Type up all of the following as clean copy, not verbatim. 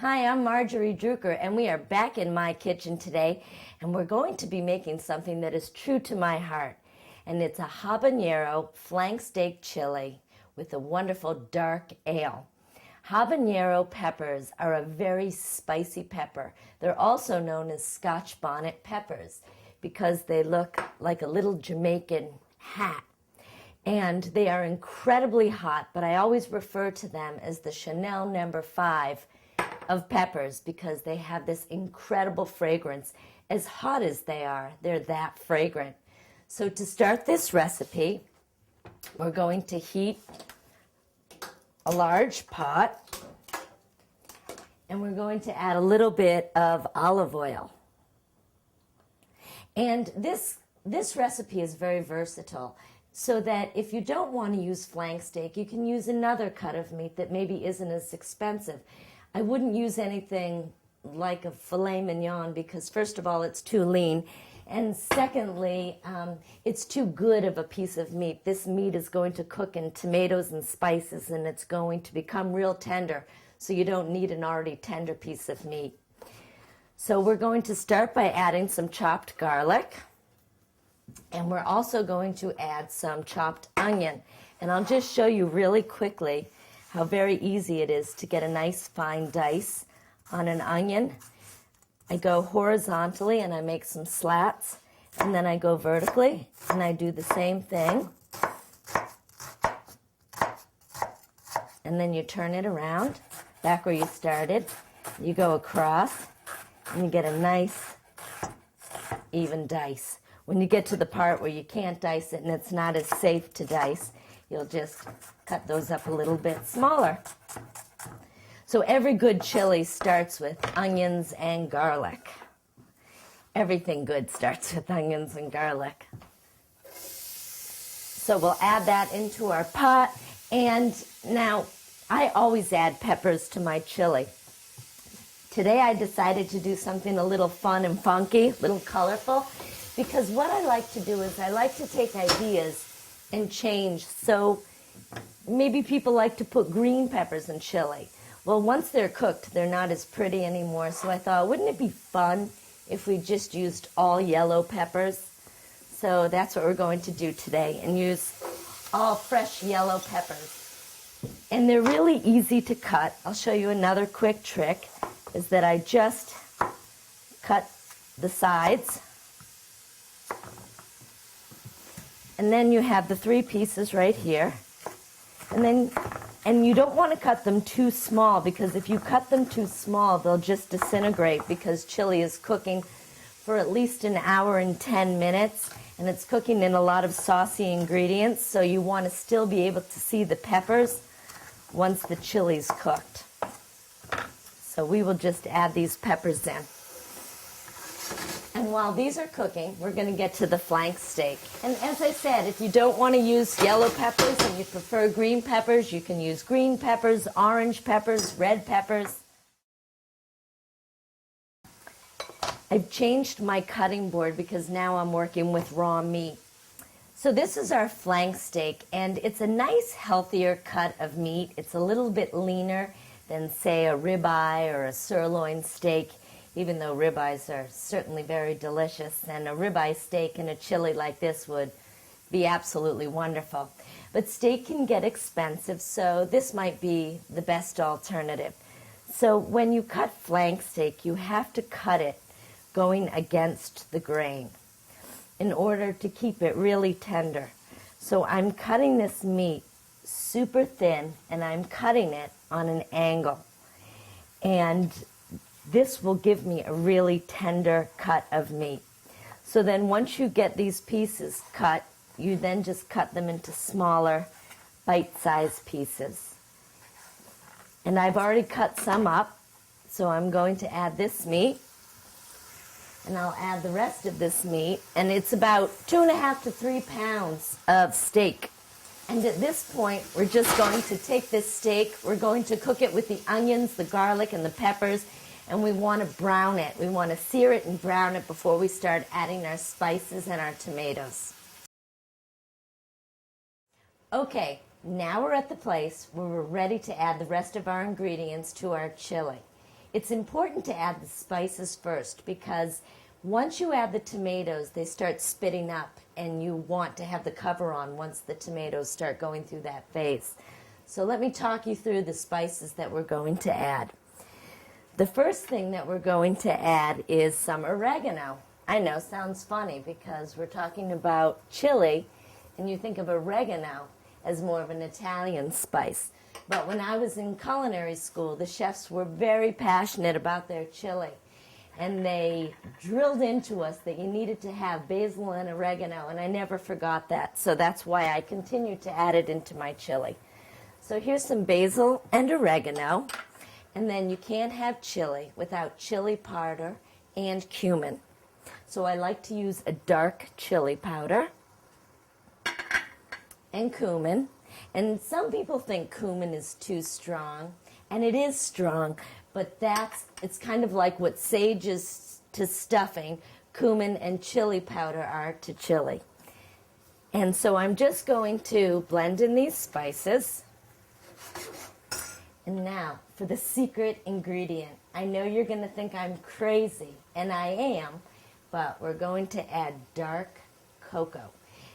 Hi, I'm Marjorie Drucker, and we are back in my kitchen today, and we're going to be making something that is true to my heart, and it's a habanero flank steak chili with a wonderful dark ale. Habanero peppers are a very spicy pepper. They're also known as Scotch bonnet peppers because they look like a little Jamaican hat. And they are incredibly hot, but I always refer to them as the Chanel No. 5 of peppers because they have this incredible fragrance. As hot as they are, they're that fragrant. So to start this recipe, we're going to heat a large pot and we're going to add a little bit of olive oil. And this recipe is very versatile, so that if you don't want to use flank steak, you can use another cut of meat that maybe isn't as expensive. I wouldn't use anything like a filet mignon because, first of all, it's too lean, and secondly, it's too good of a piece of meat. This meat is going to cook in tomatoes and spices, and it's going to become real tender, so you don't need an already tender piece of meat. So we're going to start by adding some chopped garlic, and we're also going to add some chopped onion. And I'll just show you really quickly how very easy it is to get a nice fine dice on an onion. I go horizontally and I make some slats, and then I go vertically and I do the same thing. And then you turn it around, back where you started. You go across and you get a nice even dice. When you get to the part where you can't dice it and it's not as safe to dice, you'll just cut those up a little bit smaller. So every good chili starts with onions and garlic. Everything good starts with onions and garlic. So we'll add that into our pot. And now, I always add peppers to my chili. Today I decided to do something a little fun and funky, a little colorful, because what I like to do is I like to take ideas and change. So maybe people like to put green peppers in chili. Well, once they're cooked, they're not as pretty anymore. So I thought, wouldn't it be fun if we just used all yellow peppers? So that's what we're going to do today, and use all fresh yellow peppers. And they're really easy to cut. I'll show you another quick trick, is that I just cut the sides. And then you have the 3 pieces right here. And you don't want to cut them too small, because if you cut them too small, they'll just disintegrate, because chili is cooking for at least an hour and 10 minutes, and it's cooking in a lot of saucy ingredients, so you want to still be able to see the peppers once the chili's cooked. So we will just add these peppers in. And while these are cooking, we're going to get to the flank steak. And as I said, if you don't want to use yellow peppers and you prefer green peppers, you can use green peppers, orange peppers, red peppers. I've changed my cutting board because now I'm working with raw meat. So this is our flank steak, and it's a nice, healthier cut of meat. It's a little bit leaner than, say, a ribeye or a sirloin steak, even though ribeyes are certainly very delicious, and a ribeye steak in a chili like this would be absolutely wonderful. But steak can get expensive, so this might be the best alternative. So when you cut flank steak, you have to cut it going against the grain in order to keep it really tender. So I'm cutting this meat super thin, and I'm cutting it on an angle. And this will give me a really tender cut of meat. So then once you get these pieces cut, you then just cut them into smaller, bite-sized pieces. And I've already cut some up, so I'm going to add this meat, and I'll add the rest of this meat, and it's about 2.5 to 3 pounds of steak. And at this point, we're just going to take this steak, we're going to cook it with the onions, the garlic, and the peppers, and we want to brown it. We want to sear it and brown it before we start adding our spices and our tomatoes. Okay, now we're at the place where we're ready to add the rest of our ingredients to our chili. it's important to add the spices first because once you add the tomatoes, they start spitting up and you want to have the cover on once the tomatoes start going through that phase. So let me talk you through the spices that we're going to add. The first thing that we're going to add is some oregano. I know, sounds funny because we're talking about chili and you think of oregano as more of an Italian spice. But when I was in culinary school, the chefs were very passionate about their chili. And they drilled into us that you needed to have basil and oregano, and I never forgot that. So that's why I continue to add it into my chili. So here's some basil and oregano, and then you can't have chili without chili powder and cumin. So I like to use a dark chili powder and cumin. And some people think cumin is too strong, and it is strong, but it's kind of like what sage is to stuffing, cumin and chili powder are to chili. And so I'm just going to blend in these spices. And now for the secret ingredient. I know you're going to think I'm crazy, and I am, but we're going to add dark cocoa.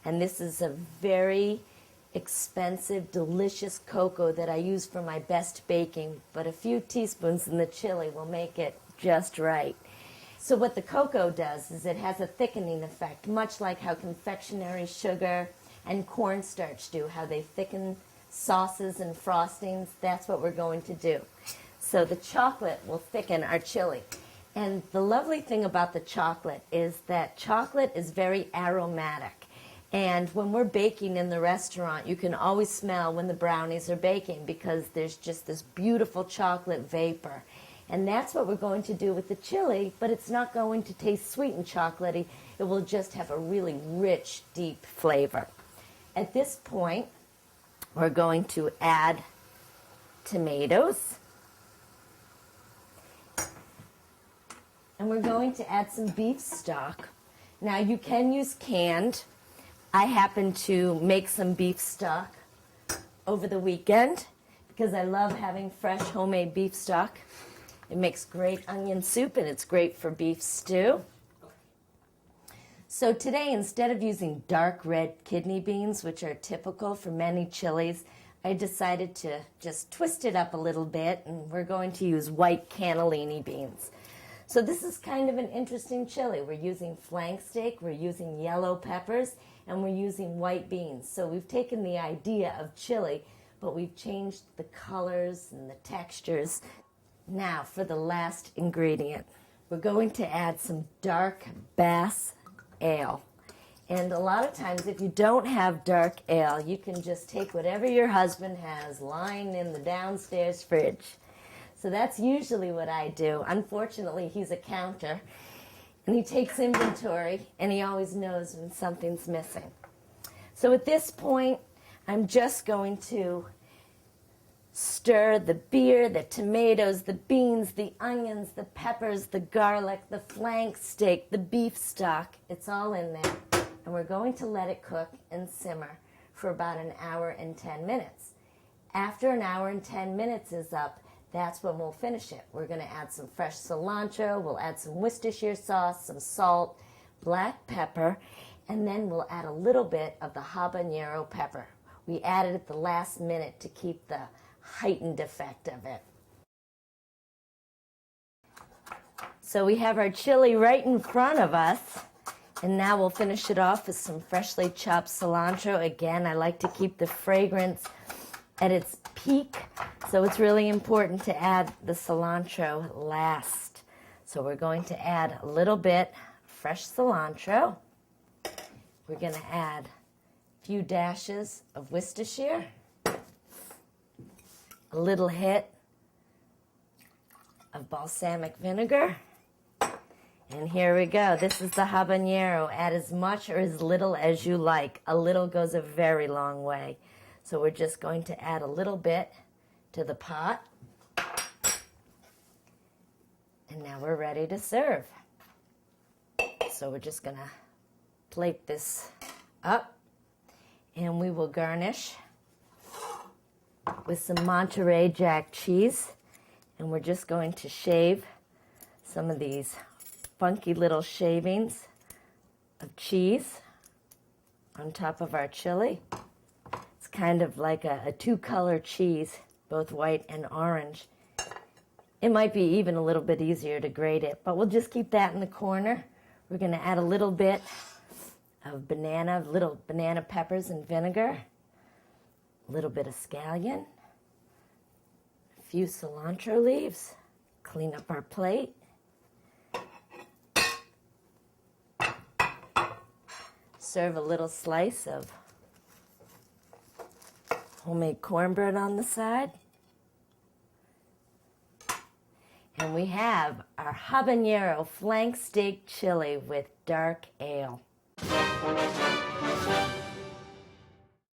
And this is a very expensive, delicious cocoa that I use for my best baking, but a few teaspoons in the chili will make it just right. So what the cocoa does is it has a thickening effect, much like how confectionery sugar and cornstarch do, how they thicken sauces and frostings. That's what we're going to do. So the chocolate will thicken our chili. And the lovely thing about the chocolate is that chocolate is very aromatic. And when we're baking in the restaurant, you can always smell when the brownies are baking because there's just this beautiful chocolate vapor. And that's what we're going to do with the chili, but it's not going to taste sweet and chocolatey. It will just have a really rich, deep flavor. At this point, we're going to add tomatoes. And we're going to add some beef stock. Now, you can use canned. I happen to make some beef stock over the weekend because I love having fresh homemade beef stock. It makes great onion soup and it's great for beef stew. So today, instead of using dark red kidney beans, which are typical for many chilies, I decided to just twist it up a little bit, and we're going to use white cannellini beans. So this is kind of an interesting chili. We're using flank steak, we're using yellow peppers, and we're using white beans. So we've taken the idea of chili, but we've changed the colors and the textures. Now for the last ingredient. We're going to add some dark Bass ale. And a lot of times if you don't have dark ale, you can just take whatever your husband has lying in the downstairs fridge. So that's usually what I do. Unfortunately, he's a counter. And he takes inventory, and he always knows when something's missing. So at this point, I'm just going to stir the beer, the tomatoes, the beans, the onions, the peppers, the garlic, the flank steak, the beef stock. It's all in there. And we're going to let it cook and simmer for about an hour and 10 minutes. After an hour and 10 minutes is up, that's when we'll finish it. We're going to add some fresh cilantro, we'll add some Worcestershire sauce, some salt, black pepper, and then we'll add a little bit of the habanero pepper. We added it at the last minute to keep the heightened effect of it. So we have our chili right in front of us, and now we'll finish it off with some freshly chopped cilantro. Again, I like to keep the fragrance at its peak, so it's really important to add the cilantro last. So we're going to add a little bit fresh cilantro. We're going to add a few dashes of Worcestershire, a little hit of balsamic vinegar, and here we go. This is the habanero. Add as much or as little as you like. A little goes a very long way. So we're just going to add a little bit to the pot. And now we're ready to serve. So we're just going to plate this up, and we will garnish with some Monterey Jack cheese And we're just going to shave some of these funky little shavings of cheese on top of our chili. It's kind of like a two-color cheese, both white and orange. It might be even a little bit easier to grate it, but we'll just keep that in the corner. We're going to add a little bit of little banana peppers and vinegar, a little bit of scallion, a few cilantro leaves, clean up our plate. Serve a little slice of homemade cornbread on the side. And we have our habanero flank steak chili with dark ale.